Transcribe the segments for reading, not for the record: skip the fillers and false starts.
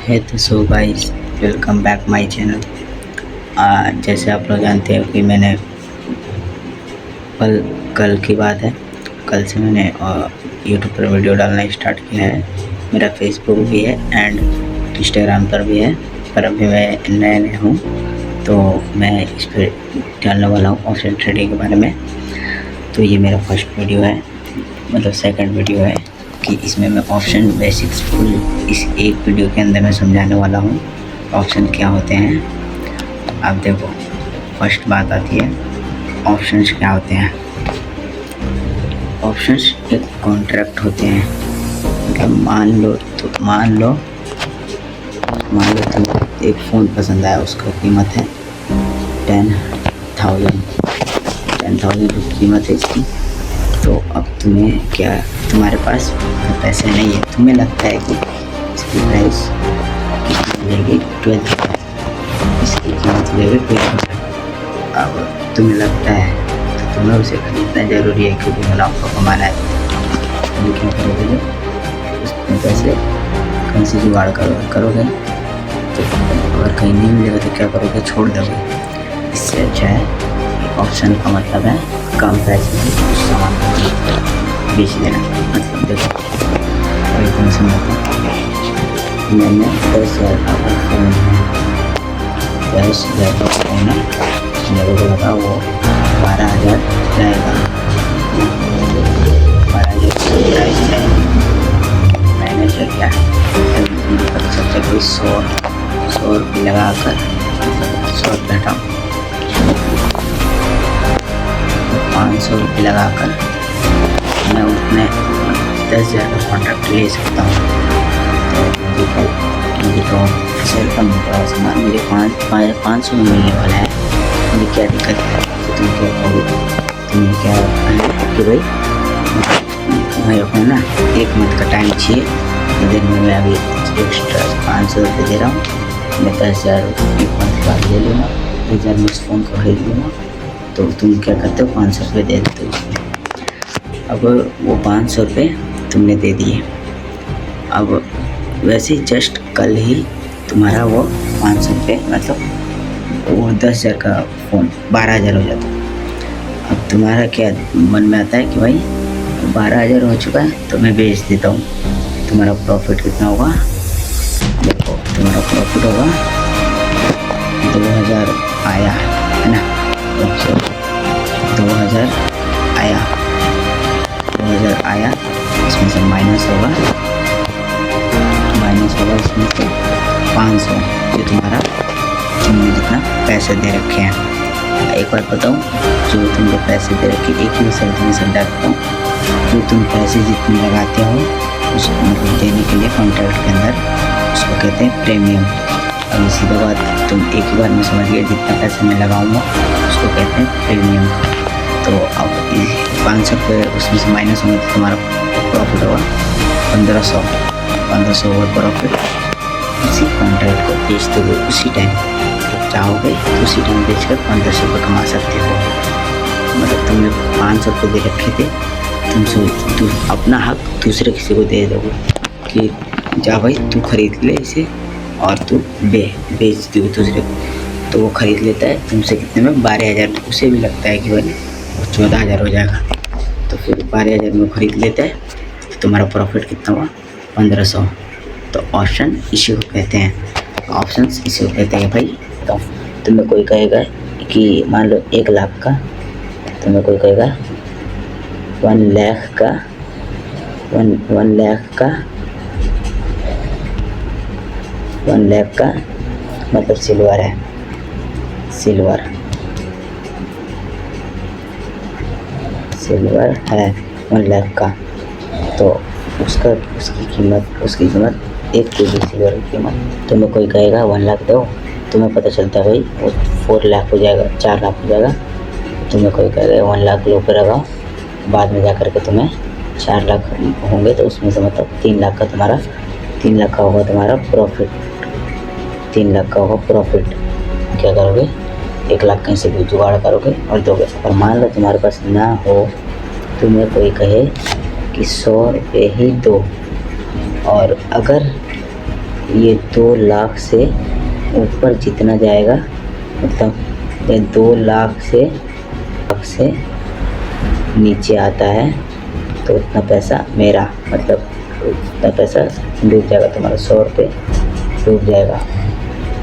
है तो so guys, welcome back my channel. जैसे आप लोग जानते हो कि मैंने कल की बात है, कल से मैंने यूट्यूब पर वीडियो डालना स्टार्ट किया है। मेरा फेसबुक भी है एंड इंस्टाग्राम पर भी है, पर अभी मैं नया हूँ तो मैं इस पर डालने वाला हूँ ऑप्शन ट्रेडिंग के बारे में। तो ये मेरा फर्स्ट वीडियो है, मतलब सेकंड वीडियो है कि इसमें मैं ऑप्शन बेसिक्स फुल इस एक वीडियो के अंदर मैं समझाने वाला हूँ ऑप्शन क्या होते हैं। अब देखो, फर्स्ट बात आती है ऑप्शंस क्या होते हैं। ऑप्शंस एक कॉन्ट्रैक्ट होते हैं। मतलब मान लो तुम्हें एक फ़ोन पसंद आया, उसका कीमत है 10,000 रुपये कीमत है इसकी। तो अब तुम्हारे पास पैसे नहीं है, तुम्हें लगता है कि इसकी प्राइस कितनी मिलेगी, 12,000, इसकी कीमत मिलेगी 12,000। अब तुम्हें लगता है तो तुम्हें उसे खरीदना ज़रूरी है क्योंकि मुनाफा कमाना है। तुम क्या करोगे, उसमें पैसे कहीं से जुगाड़ करोगे। तो अगर कहीं नहीं मिलेगा तो क्या करोगे, छोड़ दोगे। इससे अच्छा है ऑप्शन का मतलब है कम पैसे में कुछ सामान बेच देना। मतलब देखो, एकदम समझता मैंने 10,000 का फ़ोन है, 10,000 का फ़ोन है, मेरे को लगा वो 12,000 जाएगा, 12,000 प्राइस जाएगी। मैंने क्या सबसे कोई 100 रुपये लगा कर 100 रुपये हटाऊँ, 500 रुपये लगा कर मैं उसमें 10,000 का कॉन्ट्रैक्ट ले सकता हूँ। तो मुझे तो फिसल का मेरा सामान मुझे 500 में मिलने वाला है, मुझे क्या दिक्कत है। तो तुम क्या कहोगे, तुम्हें क्या है कि भाई अपना ना 1 मंथ का टाइम चाहिए, इधर मैं अभी एक्स्ट्रा 500 रुपये दे रहा हूँ, मैं 10,000 1 मंथ बाद ले लूँगा, 10,000 में इस फ़ोन को खरीद लूँगा। तो तुम क्या करते हो, 500 रुपये दे देते हो। अब वो 500 रुपये तुमने दे दिए। अब वैसे जस्ट कल ही तुम्हारा वो 500 रुपये, मतलब वो 10,000 का फ़ोन 12,000 हो जाता। अब तुम्हारा क्या मन में आता है कि भाई 12,000 हो चुका है तो मैं बेच देता हूँ। तुम्हारा प्रॉफिट कितना होगा, देखो तुम्हारा प्रॉफिट होगा 2,000 आया है ना। 2,000 आया, इसमें से माइनस होगा इसमें से 500 जो तुमने जितना पैसे दे रखे हैं। एक बात बताऊँ, जो तुमने पैसे दे रखे, एक ही शब्द में समझाता हूँ, जो तुम पैसे जितने लगाते हो उसको मतलब देने के लिए कॉन्ट्रैक्ट के अंदर, उसको कहते हैं प्रीमियम। अब इसी के बाद तुम एक ही बार में समझ गए, जितना पैसा मैं लगाऊंगा उसको कहते हैं प्रीमियम। तो अब 500 रुपये उसमें से माइनस होंगे तो तुम्हारा प्रॉफिट होगा 1,500 होगा प्रॉफिट। इसी कॉन्ट्रैक्ट को बेचते हुए उसी टाइम जब चाहोगे तो उसी टाइम बेच कर 1,500 रुपये कमा सकते हो। मतलब तुमने 500 रुपये दे रखे थे, तुम अपना हक दूसरे किसी को दे दोगे कि जा भाई तू खरीद ले इसे, और तू बेच दो दूसरे को। तो वो खरीद लेता है तुमसे कितने में, 12,000। उसे भी लगता है कि भाई 14,000 हो जाएगा, तो फिर 12,000 में खरीद लेता है। तो तुम्हारा प्रॉफिट कितना हुआ, 1,500। तो ऑप्शन इसी को कहते हैं, ऑप्शंस इसी को कहते हैं भाई। तो तुम्हें कोई कहेगा कि मान लो 1 लाख का, तुम्हें कोई कहेगा 1 लाख का 1 लाख का मतलब सिल्वर है, सिल्वर है 1 लाख का। तो उसकी कीमत 1 केजी सिल्वर की कीमत तुम्हें कोई कहेगा 1 लाख दो, तुम्हें पता चलता है भाई वो 4 लाख हो जाएगा, 4 लाख हो जाएगा। तुम्हें कोई कहेगा 1 लाख लो पे लगाओ, बाद में जा कर के तुम्हें 4 लाख होंगे, तो उसमें से मतलब 3 लाख का होगा तुम्हारा प्रॉफिट। 3 लाख का होगा प्रॉफिट। क्या करोगे, 1 लाख कहीं से भी जुगाड़ करोगे और दोगे। और मान लो तुम्हारे पास ना हो, तुम्हें कोई कहे कि 100 रुपये ही दो, और अगर ये 2 लाख से ऊपर जितना जाएगा, मतलब ये 2 लाख से नीचे आता है तो उतना पैसा मेरा, मतलब उतना पैसा डूब जाएगा तुम्हारा, 100 रुपये डूब जाएगा।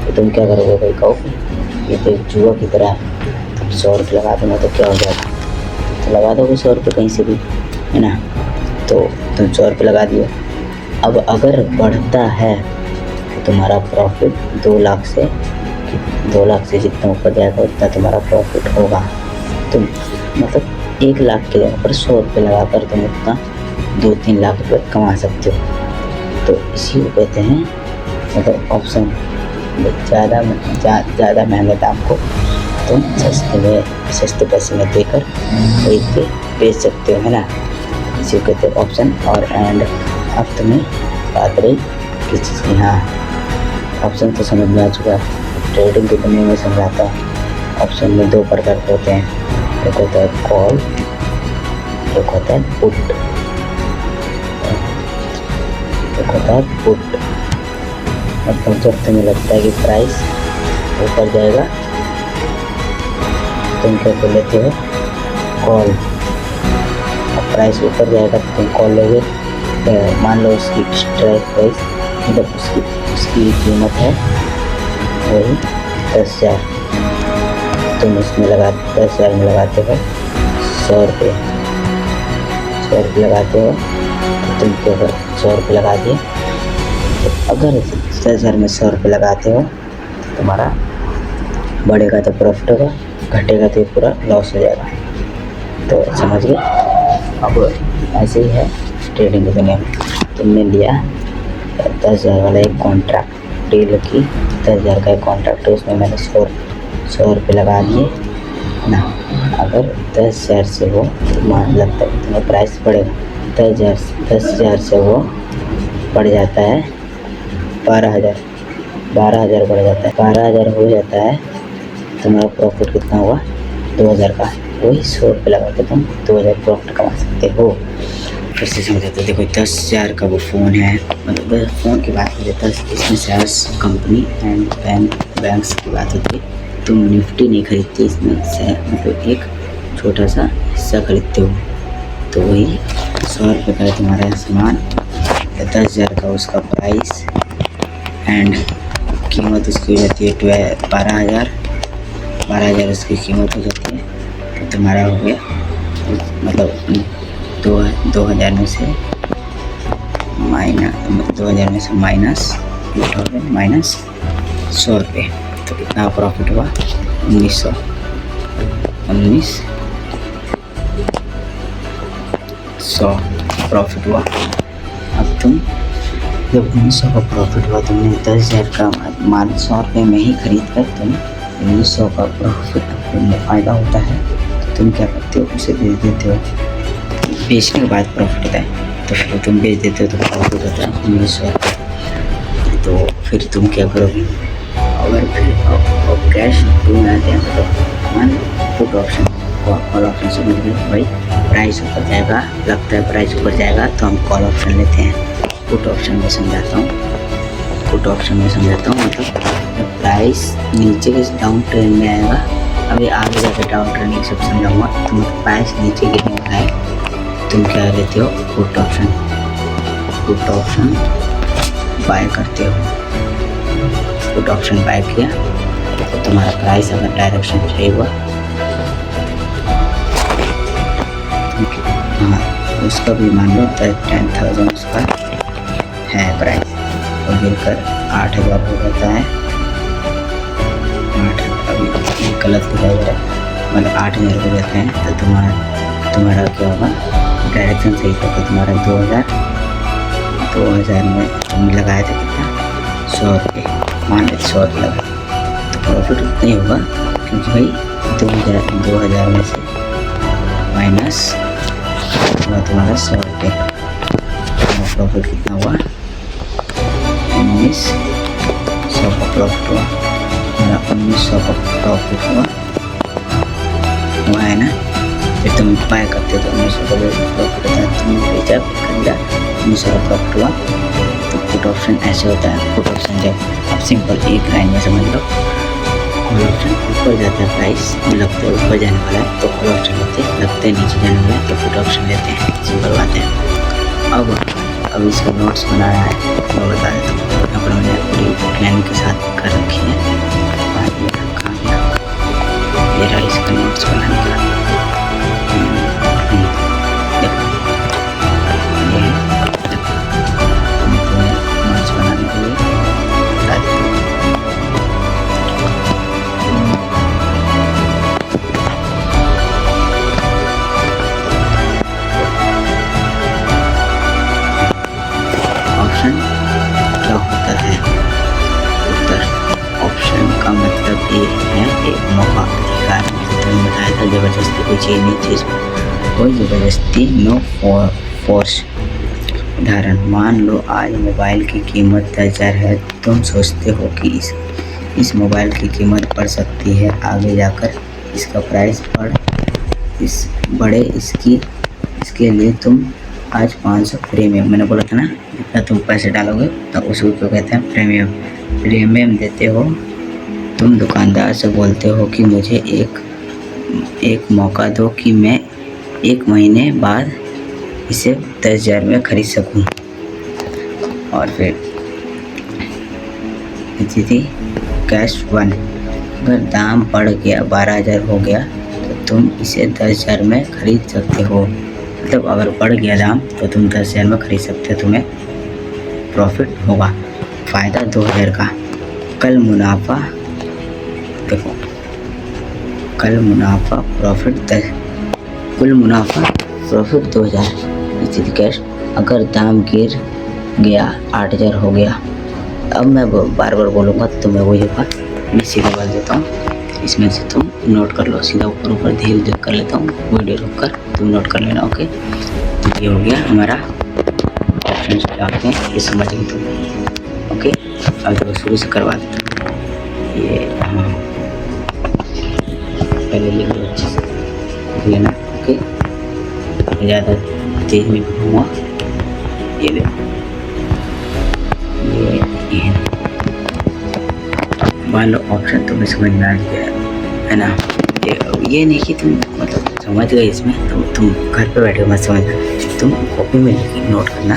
तो तुम क्या करोगे भाई, कहोगे ये तो एक जुआ की तरह है, तुम 100 रुपये लगा दूँगा तो क्या हो जाएगा, तो लगा दोगे 100 रुपये कहीं से भी, है ना। तो तुम 100 रुपये लगा दिए। अब अगर बढ़ता है तो तुम्हारा प्रॉफिट 2 लाख से जितना ऊपर जाएगा उतना तुम्हारा प्रॉफिट होगा। तुम मतलब 1 लाख के जगह पर 100 रुपये लगाकर तुम उतना 2-3 लाख रुपये कमा सकते हो। तो इसी को कहते हैं मतलब ऑप्शन। ज़्यादा महंगे दाम को तुम सस्ते पैसे में देकर खरीद के बेच सकते हो, है ना। इसी को कहते हैं ऑप्शन और एंड। अब तुम्हें बात रही किस चीज़ की, हाँ ऑप्शन तो समझ में आ चुका है, ट्रेडिंग की दुनिया में समझाता हूँ। ऑप्शन में 2 प्रकार के होते हैं, एक होता है कॉल, एक होता है पुट। मतलब जब तुम्हें लगता है कि प्राइस ऊपर जाएगा तुम क्या कर लेते हो, कॉल। अब प्राइस ऊपर जाएगा तो तुम कॉल लोगे। मान लो उसकी स्ट्राइक प्राइस, मतलब उसकी कीमत है वही 10,000, तुम उसमें 10,000 में लगाते हो 100 रुपये लगाते हो। तो तुम क्या कर 100 रुपये लगा दिए। तो अगर 10,000 में 100 रुपये लगाते हो तो तुम्हारा बढ़ेगा तो प्रॉफिट होगा, घटेगा तो पूरा लॉस हो जाएगा। तो समझ गए। अब ऐसे ही है ट्रेडिंग की दुनिया में। तुमने लिया 10,000 वाला एक कॉन्ट्रैक्ट डील की, 10,000 का एक कॉन्ट्रैक्ट है, उसमें मैंने 100 रुपये लगा दिए ना। अगर 10,000 से वो मान लगता है तुम्हें प्राइस बढ़ेगा, 10,000 से वो बढ़ जाता है 12,000 बढ़ जाता है, 12,000 हो जाता है। तुम्हारा प्रॉफिट कितना हुआ 2,000 का। वही 100 रुपये लगा के तुम 2,000 प्रॉफिट कमा सकते हो। फिर से समझाते, देखो 10,000 का वो फ़ोन है, मतलब फ़ोन की बात करें तो इसमें शेयर्स कंपनी एंड बैंक्स की बात होती है। तुम निफ्टी नहीं खरीदते, इसमें मतलब एक छोटा सा हिस्सा खरीदते हो। तो वही 100 रुपये का तुम्हारा सामान, 10,000 का उसका प्राइस एंड कीमत उसकी हो जाती है 12,000 उसकी कीमत हो जाती है। तो तुम्हारा हो गया मतलब 2,000 में से माइनस 100 रुपये, तो कितना प्रॉफिट हुआ 1,900 प्रॉफिट हुआ। अब तुम जब 1,900 का प्रॉफिट हुआ, तुमने 10,000 का माल 100 रुपये में ही खरीद कर तुम 1,900 का प्रॉफिट में फ़ायदा होता है, तो तुम क्या करते हो, उसे बेच देते हो। बेचने के बाद प्रॉफिट होता है, तो फिर तुम बेच देते हो तो प्रॉफिट होता है 1,900। तो फिर तुम क्या करोगे, अगर फिर कैश तुम आते हैं तो मान पुट ऑप्शन कॉल ऑप्शन से मिल गई भाई, प्राइस ऊपर जाएगा, लगता है प्राइस ऊपर जाएगा तो हम कॉल ऑप्शन लेते हैं। पुट ऑप्शन में समझाता हूँ, मतलब जब प्राइस नीचे के डाउन ट्रेंड में आएगा, अभी आगे जाकर डाउन ट्रेंड ये सब समझाऊँगा, तुम प्राइस नीचे गिरने का है, तुम क्या लेते हो पुट ऑप्शन बाय करते हो। पुट ऑप्शन बाय किया तो तुम्हारा प्राइस अगर डायरेक्शन सही हुआ, हाँ उसका भी मान लो 10,000 उसका है प्राइस, तो गिरकर 8,000 हो जाता है। 8 अभी गलत दिखाई दे रहा है, मतलब 8,000 हो जाते हैं। तो तुम्हारा क्या होगा, डायरेक्शन सही था तो तुम्हारा 2,000 में तुमने लगाया था कितना 100 रुपये, मान लो 100 रुपये लगा, तो प्रॉफिट उतना ही होगा, क्योंकि भाई 2,000 में से माइनस तुम्हारा 100 रुपये, प्रॉफिट कितना हुआ 1,900 का प्रॉफिट हुआ, हमारा 1,900 का प्रॉफिट हुआ है ना। फिर तुम बाय करते हो तो 1,900 का प्रॉफिट होता है, तुमने बेचा खरीदा 1,900 का प्रॉफिट हुआ, तो पुट ऑप्शन ऐसे होता है। पुट ऑप्शन जब आप सिंपल एक लाइन में समझ लो, कॉल ऑप्शन ऊपर जाता है, प्राइस लगता है ऊपर जाने वाला है तो कॉल ऑप्शन लेते हैं, लगता है नीचे जाने वाला है तो पुट ऑप्शन लेते हैं। सिंपल बात है। अब इसका नोट्स बनाना है, मैं बता देता हूँ। यहाँ पर मैंने पूरी प्लानिंग के साथ कर रखी है। ये रहा इसका नोट्स बनाने का। देखो ये नोट्स बनाने के लिए बता देता हूँ। ऑप्शन क्या होता है? उत्तर ऑप्शन का मतलब ये है एक मौका, अधिकार। तुमने बताया था जबरदस्ती कोई चीज़ नहीं थी इसमें, कोई ज़बरदस्ती, नो फोर्स। उदाहरण, मान लो आज मोबाइल की कीमत 10,000 है। तुम सोचते हो कि इस मोबाइल की कीमत बढ़ सकती है, आगे जाकर इसका प्राइस बढ़े। इसके लिए तुम आज 500 प्रीमियम, मैंने बोला था ना, जितना तुम पैसे डालोगे तो उसको क्यों कहते हैं? प्रीमियम देते हो। तुम दुकानदार से बोलते हो कि मुझे एक मौका दो कि मैं 1 महीने बाद इसे 10,000 में खरीद सकूं। और फिर स्थिति कैश 1, अगर दाम बढ़ गया 12,000 हो गया तो तुम इसे 10,000 में खरीद सकते हो। मतलब अगर बढ़ गया दाम तो तुम 10,000 में खरीद सकते हो, तुम्हें प्रॉफिट होगा। फ़ायदा 2,000 का। कल मुनाफा, देखो कल मुनाफा प्रॉफिट 10, कुल मुनाफा प्रॉफिट 2,000। स्थिति कैश, अगर दाम गिर गया 8,000 हो गया। अब मैं बार बार बोलूँगा तो मैं वही होगा, मैं सीधा बोल देता हूँ। इसमें से तुम नोट कर लो, सीधा ऊपर धीरे धीरे कर लेता हूँ, वीडियो रोक कर तुम नोट कर लेना। ओके, ये हो गया हमारा ऑप्शन क्या होते हैं, ये समझ गए तुम। ओके, अब देखो शुरू से करवा देता हूँ। ये पहले लिख लो अच्छे से लेना। ओके, ज़्यादा तेज नहीं घूमा। ये देखो ये मान लो ऑप्शन तुम्हें समझ में आ गया है ना। ये नहीं कि तुम मतलब समझ गए इसमें, तुम घर पे बैठे मत समझना, तुम कॉपी में नोट करना।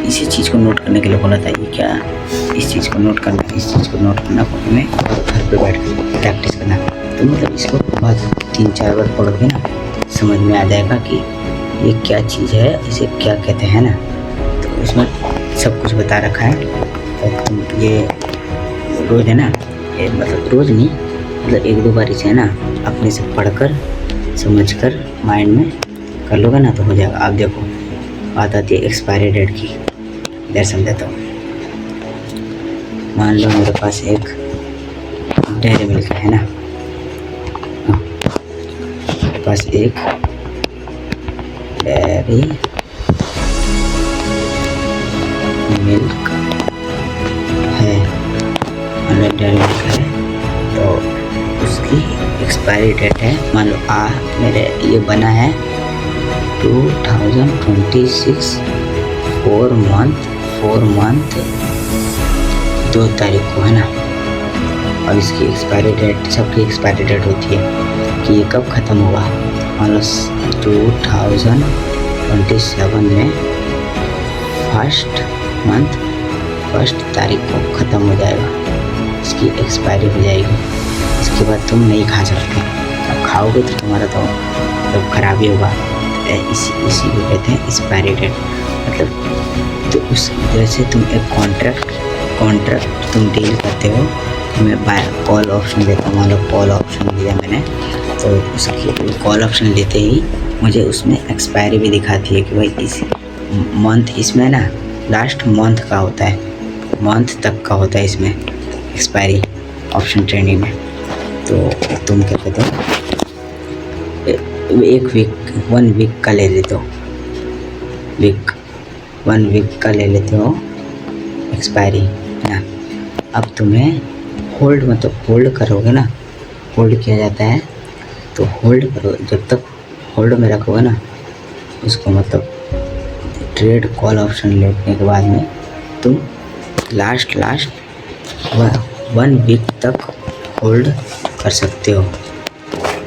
इसी चीज़ को नोट करने के लिए बोला था। ये क्या, इस चीज़ को नोट करना, इस चीज़ को नोट करना कॉपी में, घर पे बैठ कर प्रैक्टिस करना। तो मतलब इसको बहुत 3-4 बार पढ़ोगे ना, समझ में आ जाएगा कि ये क्या चीज़ है, इसे क्या कहते हैं ना। तो इसमें सब कुछ बता रखा है। तो तुम ये रोज़ है ना, ये मतलब रोज़ नहीं, मतलब 1-2 बार इसे है ना अपने से पढ़कर समझकर माइंड में कर लोगे ना तो हो जाएगा। आप देखो बात आती है एक्सपायरी डेट की, इधर समझाता हूँ। मान लो मेरे पास एक डेयरी मिल्क है ना, मेरे पास एक डेयरी मिल्क है, मतलब डेयरी मिल्क है, तो उसकी एक्सपायरी डेट है, मान लो मेरे ये बना है 2026 4 मंथ 2 तारीख को है ना। और इसकी एक्सपायरी डेट, सबकी एक्सपायरी डेट होती है कि ये कब ख़त्म होगा। मान लो 2027 में 1 तारीख को ख़त्म हो जाएगा, इसकी एक्सपायरी हो जाएगी। इसके बाद तुम नहीं खा सकते, अब खाओगे तो तुम्हारा तो मतलब खराबी होगा। इसी को कहते हैं एक्सपायरी डेट। मतलब तो उस जैसे तुम एक कॉन्ट्रैक्ट तुम डील करते हो, तो मैं बाय कॉल ऑप्शन देता हूँ। मान लो कॉल ऑप्शन लिया मैंने, तो उसकी कॉल ऑप्शन लेते ही मुझे उसमें एक्सपायरी भी दिखाती है कि भाई इस मंथ, इसमें ना लास्ट मंथ का होता है, मंथ तक का होता है इसमें एक्सपायरी ऑप्शन ट्रेडिंग में। तो तुम क्या कहते हो, 1 वीक का ले लेते हो, 1 वीक का ले लेते हो एक्सपायरी है ना। अब तुम्हें होल्ड, मतलब होल्ड करोगे ना, होल्ड किया जाता है, तो होल्ड करो, जब तक होल्ड में रखोगे ना उसको, मतलब ट्रेड कॉल ऑप्शन लेने के बाद में तुम लास्ट 1 वीक तक होल्ड कर सकते हो।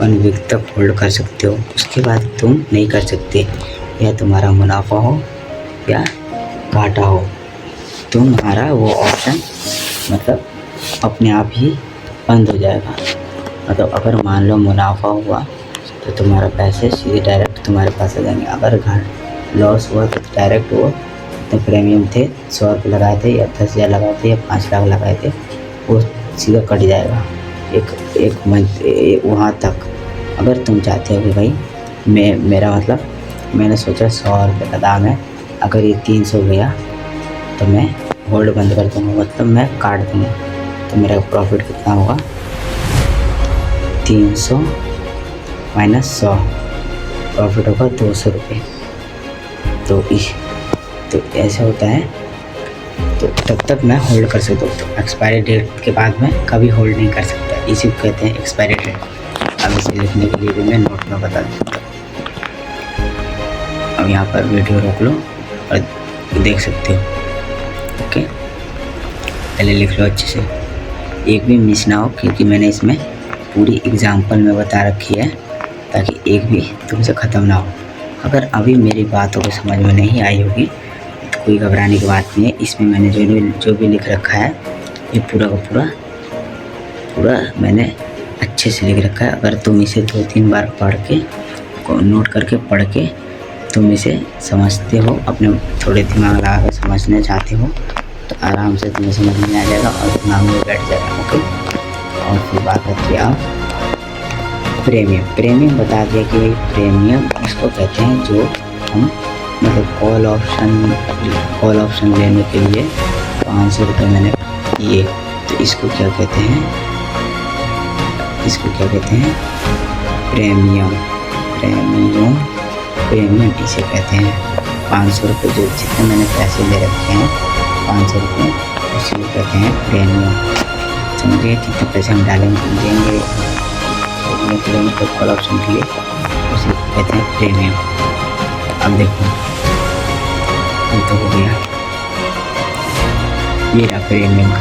1 वीक तक होल्ड कर सकते हो, उसके बाद तुम नहीं कर सकते। या तुम्हारा मुनाफा हो या घाटा हो, तुम्हारा वो ऑप्शन मतलब अपने आप ही बंद हो जाएगा। मतलब अगर मान लो मुनाफा हुआ तो तुम्हारा पैसे सीधे डायरेक्ट तुम्हारे पास आ जाएंगे। अगर लॉस हुआ तो डायरेक्ट वो तो प्रीमियम थे 100 रुपये लगाए थे या 10,000 लगाए थे या 5 लाख लगाए थे, वो सीधा कट जाएगा एक मंथ वहाँ तक। अगर तुम चाहते हो कि भाई मेरा मतलब मैंने सोचा 100 रुपये का दाम है, अगर ये 300 गया तो मैं होल्ड बंद कर दूँगा, मतलब मैं काट दूँगा। तो मेरा प्रॉफिट कितना होगा? 300 माइनस 100, प्रॉफिट होगा 200 रुपये। तो ऐसा होता है। तो तब तक मैं होल्ड कर सकता हूँ। तो एक्सपायरी डेट के बाद मैं कभी होल्ड नहीं कर सकता, इसी को कहते हैं एक्सपायरी डेट। अब इसे लिखने के लिए भी मैं नोट में बता दूँगा। अब यहाँ पर वीडियो रोक लो और देख सकते हो। ओके, पहले लिख लो अच्छे से, एक भी मिस ना हो, क्योंकि मैंने इसमें पूरी एग्जाम्पल में बता रखी है ताकि एक भी तुमसे ख़त्म ना हो। अगर अभी मेरी बातों को समझ में नहीं आई होगी तो कोई घबराने की बात नहीं है। इसमें मैंने जो भी लिख रखा है ये पूरा का पूरा मैंने अच्छे से लिख रखा है। अगर तुम इसे 2-3 बार पढ़ के नोट करके पढ़ के तुम इसे समझते हो, अपने थोड़े दिमाग लगा कर समझना चाहते हो तो आराम से तुम्हें समझ में आ जाएगा और दिमाग में बैठ जाएगा। ओके, और फिर बात आती है आप प्रीमियम बता दिया कि प्रीमियम इसको कहते हैं जो हम मतलब कॉल ऑप्शन लेने के लिए 500 रुपये मैंने किए, तो इसको क्या कहते हैं? प्रीमियम इसे कहते हैं। 500 रुपये जो जितने मैंने पैसे ले रखे हैं 500 रुपये, उसी को कहते हैं प्रीमियम। समझिए कितने पैसे हम देंगे तो कॉल ऑप्शन के लिए, उसी को कहते हैं प्रीमियम। अब देखो ये तो हो गया, ये रहा प्रीमियम का।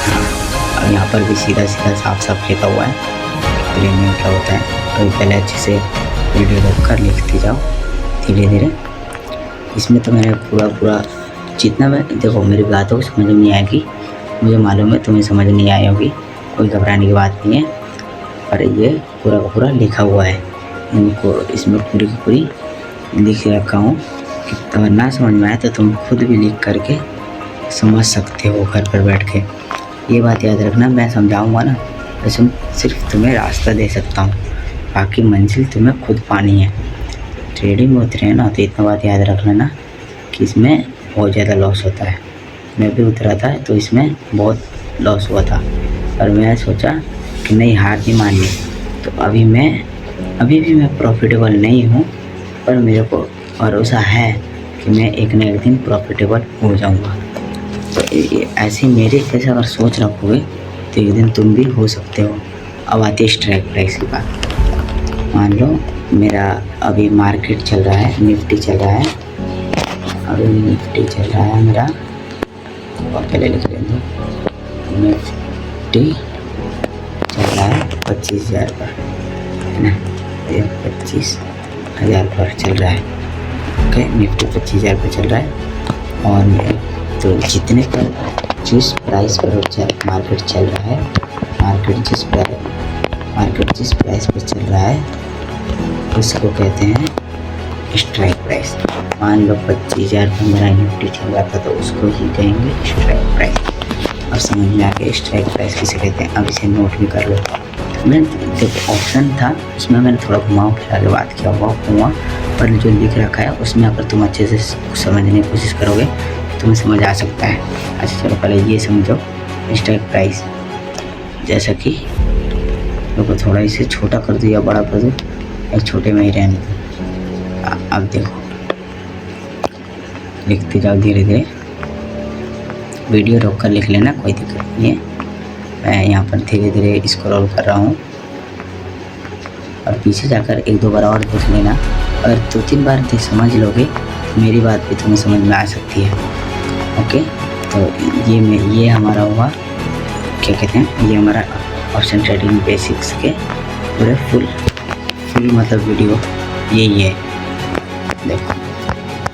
हाँ, अब यहाँ पर भी सीधा साफ लिखा हुआ है प्रीमियम क्या होता है। तो पहले अच्छे से वीडियो देखकर लिखते जाओ धीरे धीरे। इसमें तो मैंने पूरा जितना मैं देखो, मेरी बातों को समझ में नहीं आएगी, मुझे मालूम है तुम्हें समझ नहीं आई होगी, कोई घबराने की बात नहीं है। पर ये पूरा का पूरा लिखा हुआ है, इनको इसमें पूरी की पूरी लिख रखा हूँ कि अगर ना समझ में आए तो तुम खुद भी लिख करके समझ सकते हो घर पर बैठ के। ये बात याद रखना, मैं समझाऊँगा ना वैसे सिर्फ तुम्हें रास्ता दे सकता हूँ, बाकी मंजिल तुम्हें खुद पानी है। ट्रेडिंग में उतरे ना तो इतना बात याद रख लेना कि इसमें बहुत ज़्यादा लॉस होता है। मैं भी उतरा था तो इसमें बहुत लॉस हुआ था, और मैं सोचा कि नहीं, हार नहीं माननी। तो अभी भी मैं प्रॉफिटेबल नहीं हूँ, पर मेरे को भरोसा है कि मैं एक न एक दिन प्रॉफिटेबल हो जाऊँगा। तो ऐसे मेरे जैसे अगर सोच रखोगे तो एक दिन तुम भी हो सकते हो। अब आती है स्ट्राइक प्राइस की बात। मान लो मेरा अभी मार्केट चल रहा है, निफ्टी चल रहा है, अभी निफ्टी चल रहा है मेरा, और पहले लिख लेंगे निफ्टी चल रहा है 25,000 पर, है ना, 25,000 पर चल रहा है। ओके, निफ्टी 25,000 पर चल रहा है। और तो जितने पर जिस प्राइस पर मार्केट चल रहा है, मार्केट जिस प्राइस पर चल रहा है उसको कहते हैं स्ट्राइक प्राइस। मान लो 25,000 पर मेरा निफ्टी चल रहा था तो उसको ही कहेंगे स्ट्राइक प्राइस। अब समझ में आ गया स्ट्राइक प्राइस किसे कहते हैं। अब इसे नोट भी कर लो। मैं देखो ऑप्शन था उसमें मैंने थोड़ा घुमाव फिरा के बात किया हुआ, पर जो लिख रखा है उसमें अगर तुम अच्छे से समझने की कोशिश करोगे तुम्हें समझ आ सकता है। अच्छा चलो पहले ये समझो स्ट्राइक प्राइस, जैसा कि देखो थोड़ा इसे छोटा कर दो या बड़ा कर दो, एक छोटे में ही रहने दो। अब देखो लिखते जाओ धीरे धीरे, वीडियो रोक कर लिख लेना, कोई दिक्कत नहीं है। मैं यहाँ पर धीरे धीरे स्क्रॉल कर रहा हूँ और पीछे जाकर 1-2 बार और देख लेना। अगर 2-3 बार समझ लोगे तो मेरी बात भी तुम्हें समझ में आ सकती है। ओके, तो ये हमारा हुआ, क्या कहते हैं, ये हमारा ऑप्शन ट्रेडिंग बेसिक्स के पूरे फुल मतलब वीडियो यही है। देखो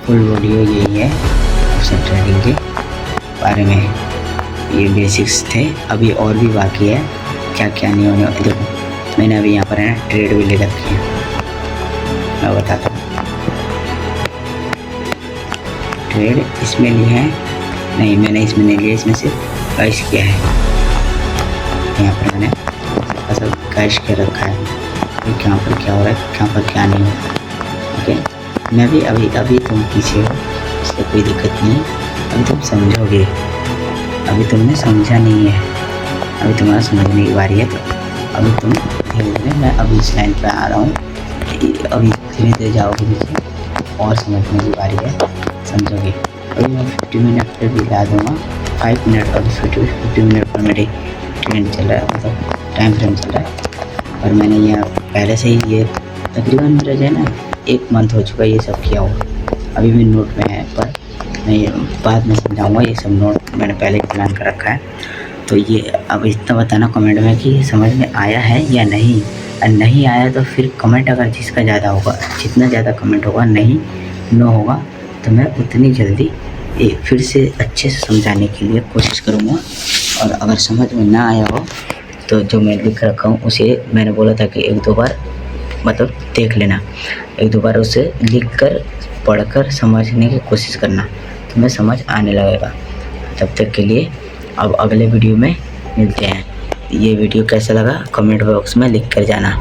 फुल वीडियो यही है ऑप्शन ट्रेडिंग के बारे में। ये बेसिक्स थे, अभी और भी बाकी है क्या क्या नहीं होने। देखो मैंने अभी यहाँ पर है ना ट्रेड भी ले रखी है, मैं बताता हूँ। ट्रेड इसमें लिए हैं, नहीं मैंने इसमें नहीं लिया, इसमें सिर्फ कैश किया है। यहाँ पर मैंने सब कैश के रखा है, कहाँ पर क्या हो रहा है, कहाँ पर क्या नहीं हो रहा। ओके, मैं भी अभी तुम पीछे हो, इसलिए कोई दिक्कत नहीं है, अभी तुम समझोगे। अभी तुमने समझा नहीं है, अभी तुम्हारा समझने की बारी है। तो अभी तुम धीरे धीरे, मैं अभी इस लाइन पे आ रहा हूँ, अभी धीरे धीरे जाओगे नीचे और समझने की बारी है, समझोगे। अभी मैं 50 मिनट पर भी ला दूँगा, 5 मिनट और 50 मिनट पर मेरी ट्रेंड चल रहा है, मतलब टाइम फ्रेम चल रहा है। और मैंने यहाँ पहले से ही ये तकरीबन मेरा जो है ना 1 मंथ हो चुका है ये सब किया हुआ। अभी भी नोट में है, पर मैं बाद में समझाऊँगा। ये सब नोट मैंने पहले ही प्लान कर रखा है। तो ये अब इतना बताना कमेंट में कि समझ में आया है या नहीं। और नहीं आया तो फिर कमेंट अगर जिसका ज़्यादा होगा, जितना ज़्यादा कमेंट होगा नहीं नो होगा, तो मैं उतनी जल्दी फिर से अच्छे से समझाने के लिए कोशिश करूँगा। और अगर समझ में ना आया हो तो जो मैं लिख रखा हूँ उसे मैंने बोला था कि 1-2 बार मतलब देख लेना, 1-2 बार उसे लिख कर पढ़ कर समझने की कोशिश करना, तो मैं समझ आने लगेगा। तब तक के लिए अब अगले वीडियो में मिलते हैं। ये वीडियो कैसा लगा कमेंट बॉक्स में लिख कर जाना।